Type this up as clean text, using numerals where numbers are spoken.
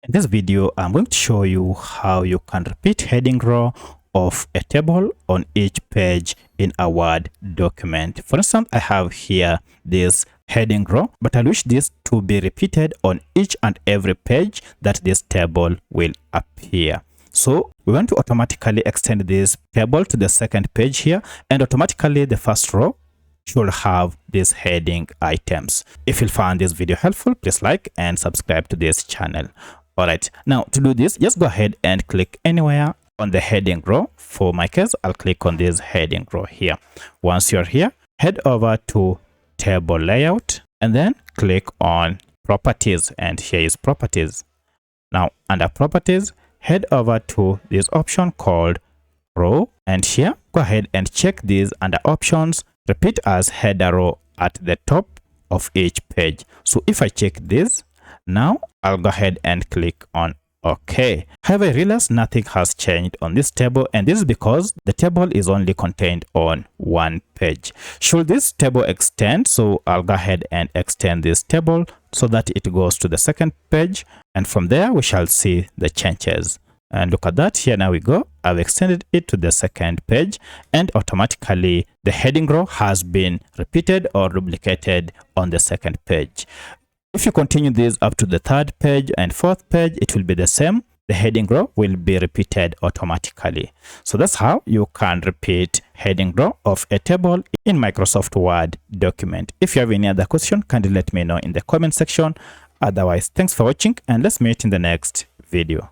In this video, I'm going to show you how you can repeat heading row of a table on each page in a Word document. For instance, I have here this heading row, but I wish this to be repeated on each and every page that this table will appear. So we want to automatically extend this table to the second page here, and automatically the first row should have these heading items. If you found this video helpful, please like and subscribe to this channel. All right, now to do this, just go ahead and click anywhere on the heading row. For my case, I'll click on this heading row here. Once you're here, head over to table layout and then click on properties, and here is properties. Now under properties, head over to this option called row, and here go ahead and check these under options, repeat as header row at the top of each page. So if I check this, now I'll go ahead and click on OK. However, I realize nothing has changed on this table, and this is because the table is only contained on one page. Should this table extend? So I'll go ahead and extend this table so that it goes to the second page, and from there we shall see the changes. And look at that, here now we go. I've extended it to the second page, and automatically the heading row has been repeated or duplicated on the second page. If you continue this up to the third page and fourth page, it will be the same. The heading row will be repeated automatically. So that's how you can repeat heading row of a table in Microsoft Word document. If you have any other question, kindly let me know in the comment section. Otherwise, thanks for watching, and let's meet in the next video.